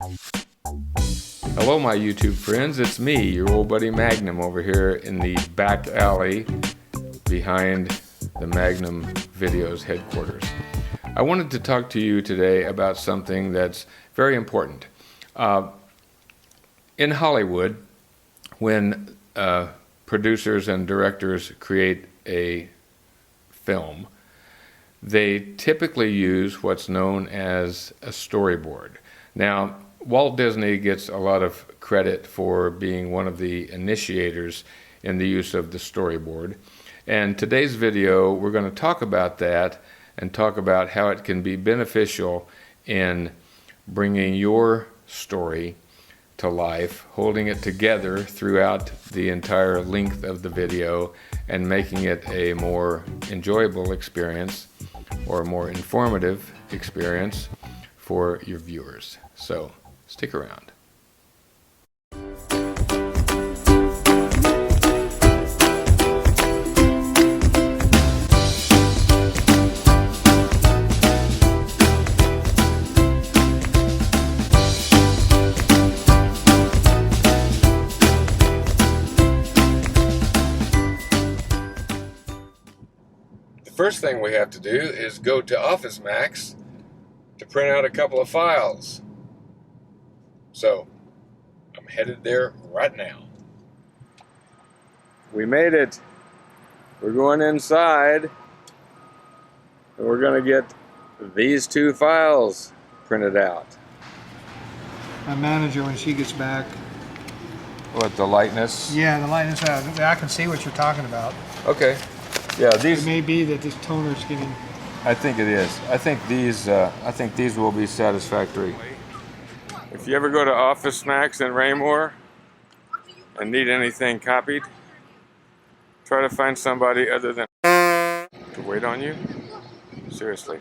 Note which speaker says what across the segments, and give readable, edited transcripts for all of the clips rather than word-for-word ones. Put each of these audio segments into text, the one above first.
Speaker 1: Hello my YouTube friends, it's me, your old buddy Magnum over here in the back alley behind the Magnum Videos headquarters. I wanted to talk to you today about something that's very important. In Hollywood, when producers and directors create a film, they typically use what's known as a storyboard. Now, Walt Disney gets a lot of credit for being one of the initiators in the use of the storyboard. And today's video, we're going to talk about that and talk about how it can be beneficial in bringing your story to life, holding it together throughout the entire length of the video and making it a more enjoyable experience or a more informative experience for your viewers. So, stick around. The first thing we have to do is go to Office Max to print out a couple of files. So, I'm headed there right now. We made it. We're going inside, and we're going to get these two files printed out.
Speaker 2: My manager, when she gets back.
Speaker 1: What, the lightness?
Speaker 2: Yeah, the lightness. I can see what you're talking about.
Speaker 1: Okay. Yeah, these.
Speaker 2: It may be that this toner's getting.
Speaker 1: I think it is. I think these will be satisfactory. If you ever go to Office Max in Raymore and need anything copied, try to find somebody other than to wait on you. Seriously.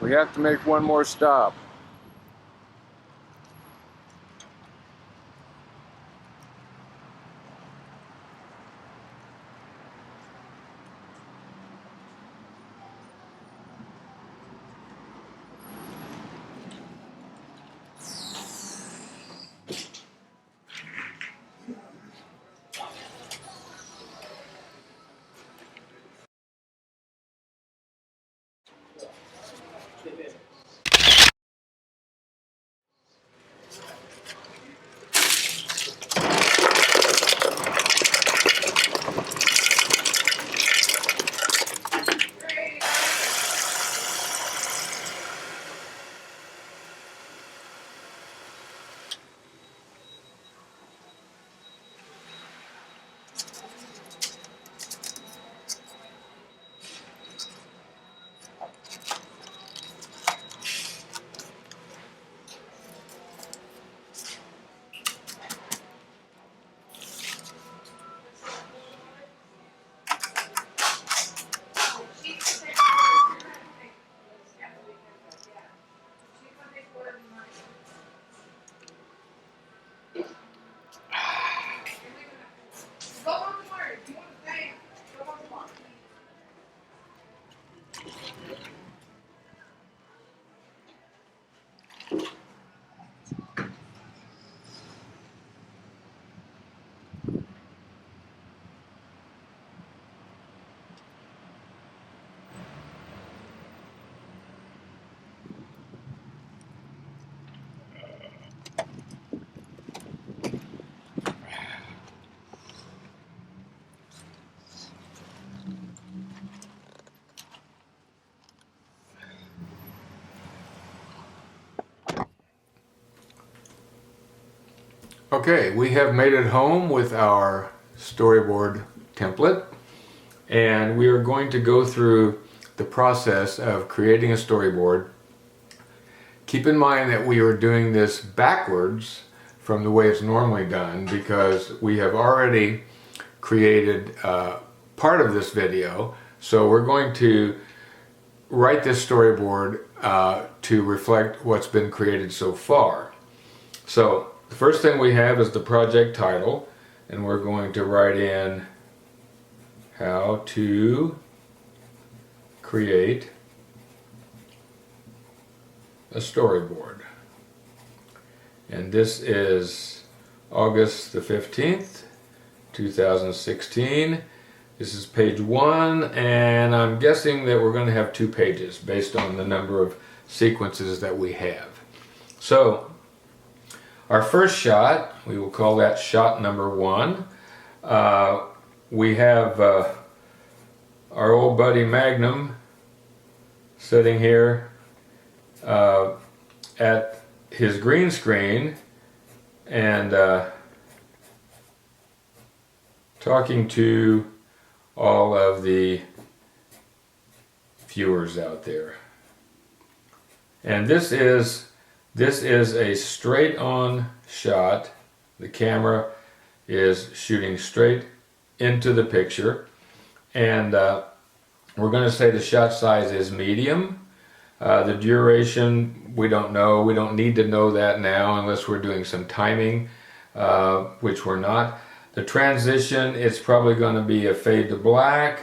Speaker 1: We have to make one more stop. Okay, we have made it home with our storyboard template, and we are going to go through the process of creating a storyboard. Keep in mind that we are doing this backwards from the way it's normally done because we have already created part of this video, so we're going to write this storyboard to reflect what's been created so far. So the first thing we have is the project title, and we're going to write in how to create a storyboard. And this is August the 15th, 2016. This is page 1, and I'm guessing that we're going to have 2 pages based on the number of sequences that we have. So, our first shot, we will call that shot number 1. We have our old buddy Magnum sitting here at his green screen and talking to all of the viewers out there. And this is a straight on shot. The camera is shooting straight into the picture, and we're going to say the shot size is medium. The duration, we don't know. We don't need to know that now unless we're doing some timing, which we're not. The transition, it's probably going to be a fade to black,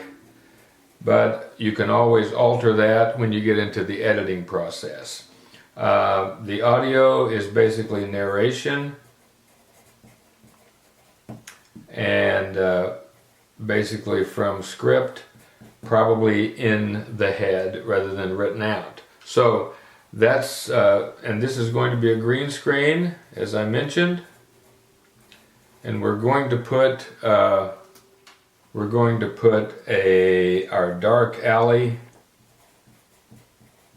Speaker 1: but you can always alter that when you get into the editing process. The audio is basically narration, and basically from script, probably in the head rather than written out. So that's, and this is going to be a green screen, as I mentioned. And we're going to put our dark alley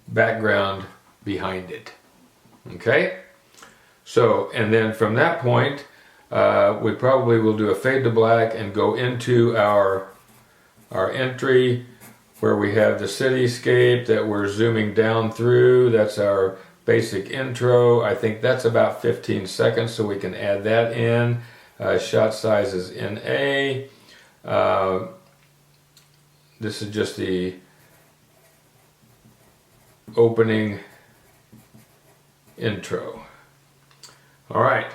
Speaker 1: background behind it. Okay? So, and then from that point, we probably will do a fade to black and go into our entry where we have the cityscape that we're zooming down through. That's our basic intro. I think that's about 15 seconds, so we can add that in. Shot size is NA. This is just the opening intro. Alright,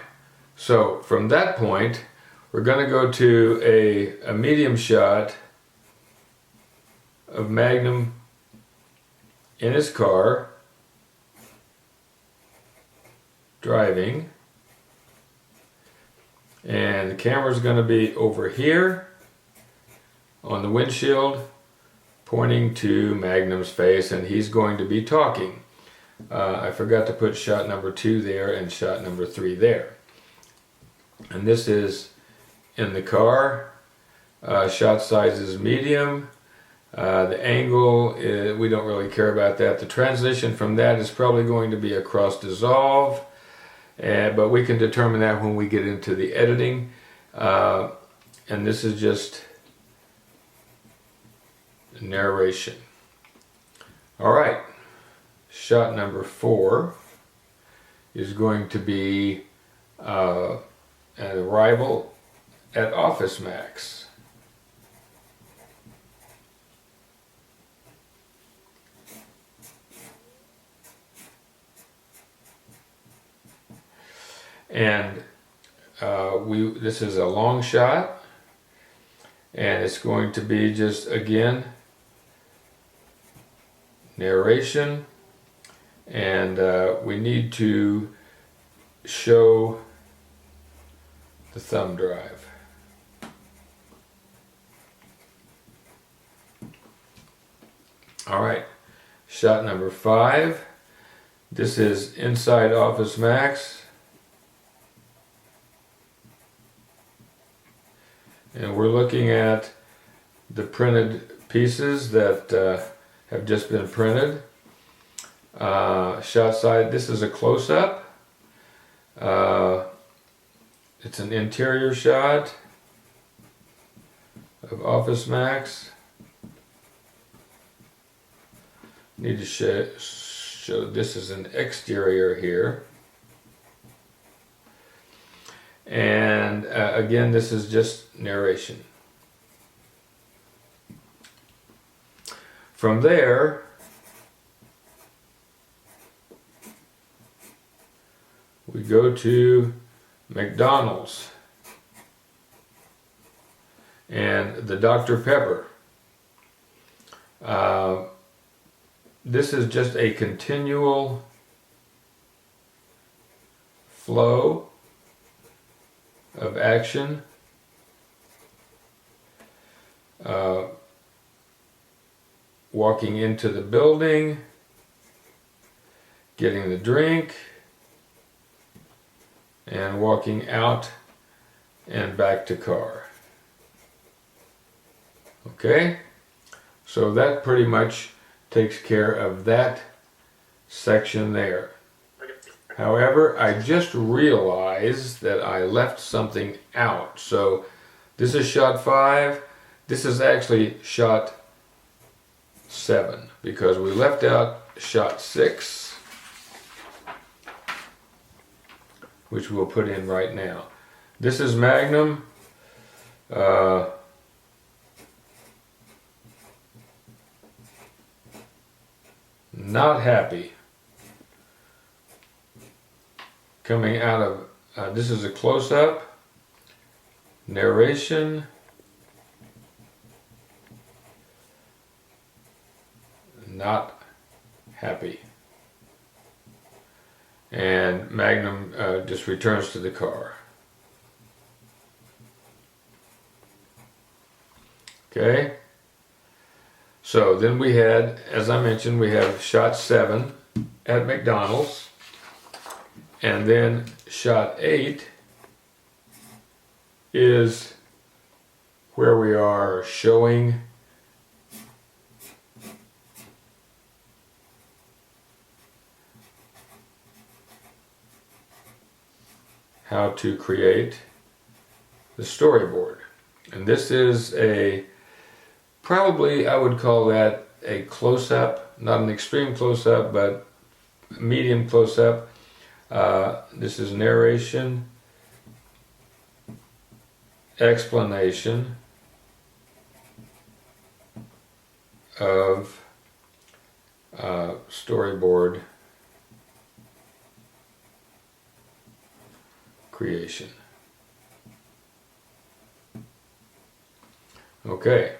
Speaker 1: so from that point we're going to go to a medium shot of Magnum in his car driving, and the camera's going to be over here on the windshield pointing to Magnum's face, and he's going to be talking. I forgot to put shot number 2 there and shot number 3 there. And this is in the car. Shot size is medium. The angle, we don't really care about that. The transition from that is probably going to be a cross dissolve, but we can determine that when we get into the editing. And this is just narration. Alright, shot number 4 is going to be an arrival at Office Max. And this is a long shot, and it's going to be just, again, narration, and we need to show the thumb drive. Alright, shot number 5. This is inside Office Max. And we're looking at the printed pieces that have just been printed. Shot side, this is a close-up. It's an interior shot of Office Max. Need to show this is an exterior here. And again, this is just narration. From there, we go to McDonald's and the Dr. Pepper. This is just a continual flow of action. Walking into the building, getting the drink, and walking out and back to car. Okay, so that pretty much takes care of that section there. However, I just realized that I left something out. So this is shot 5. This is actually shot 7 because we left out shot 6, which we'll put in right now. This is Magnum. Not happy. Coming out of, this is a close-up, narration, not happy. And Magnum just returns to the car. Okay, so then we had, as I mentioned, we have shot 7 at McDonald's, and then shot 8 is where we are showing how to create the storyboard. And this is a, probably I would call that a close-up, not an extreme close-up, but medium close-up. This is narration, explanation of storyboard creation. Okay,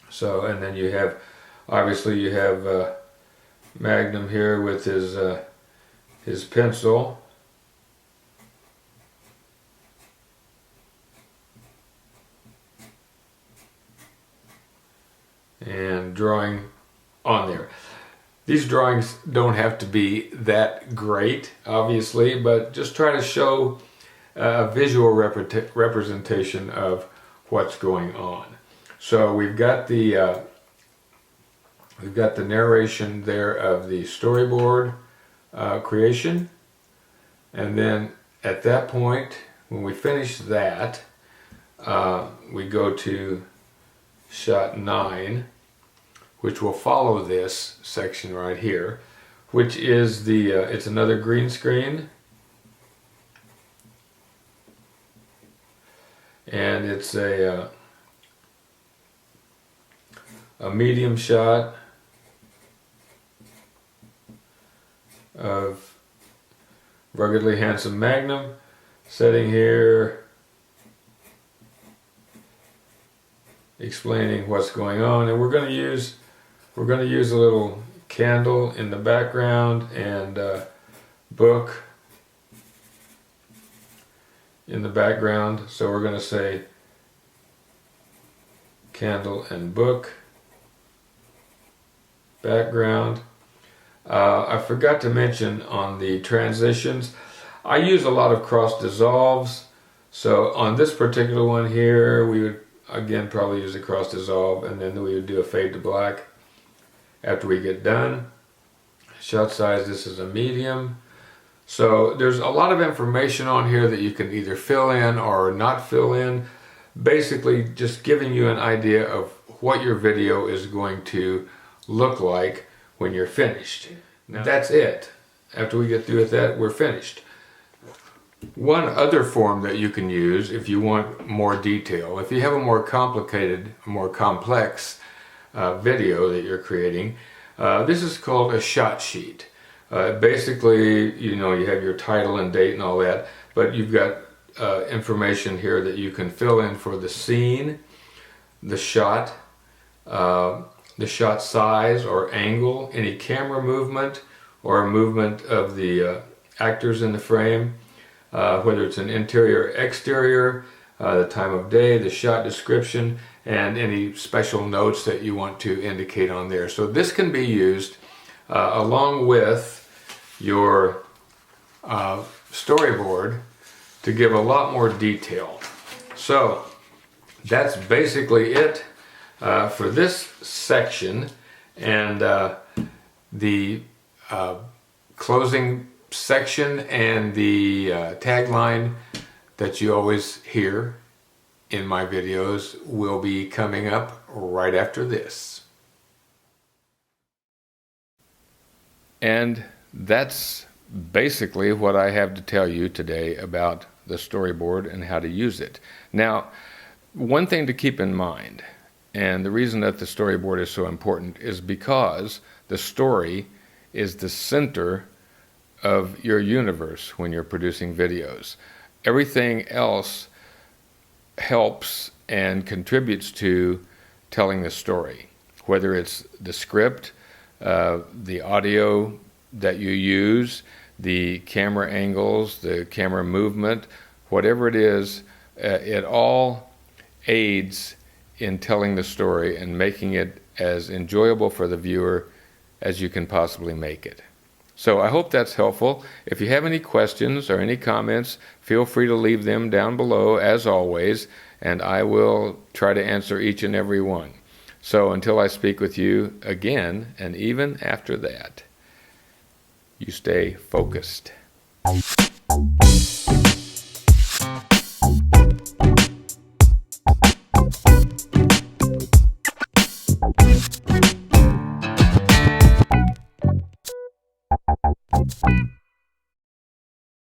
Speaker 1: so and then you have, obviously you have Magnum here with his pencil, and drawing on there. These drawings don't have to be that great, obviously, but just try to show a visual representation of what's going on. So we've got the narration there of the storyboard creation, and then at that point, when we finish that, we go to shot 9, which will follow this section right here, which is the it's another green screen, and it's a medium shot of ruggedly handsome Magnum sitting here explaining what's going on, and we're going to use a little candle in the background and book in the background. So we're going to say candle and book background. I forgot to mention on the transitions, I use a lot of cross dissolves. So on this particular one here, we would again probably use a cross dissolve, and then we would do a fade to black after we get done. Shot size, this is a medium. So there's a lot of information on here that you can either fill in or not fill in. Basically just giving you an idea of what your video is going to look like when you're finished. Now, that's it. After we get through with that, we're finished. One other form that you can use if you want more detail, if you have a more complicated, more complex video that you're creating, this is called a shot sheet. Basically, you know, you have your title and date and all that, but you've got information here that you can fill in for the scene, the shot size or angle, any camera movement or movement of the actors in the frame, whether it's an interior or exterior, the time of day, the shot description, and any special notes that you want to indicate on there. So this can be used along with your storyboard to give a lot more detail. So that's basically it for this section, and the closing section and the tagline that you always hear in my videos will be coming up right after this. And that's basically what I have to tell you today about the storyboard and how to use it. Now, one thing to keep in mind, and the reason that the storyboard is so important, is because the story is the center of your universe when you're producing videos. Everything else helps and contributes to telling the story, whether it's the script, the audio that you use, the camera angles, the camera movement, whatever it is, it all aids in telling the story and making it as enjoyable for the viewer as you can possibly make it. So I hope that's helpful. If you have any questions or any comments, feel free to leave them down below as always, and I will try to answer each and every one. So until I speak with you again, and even after that, you stay focused.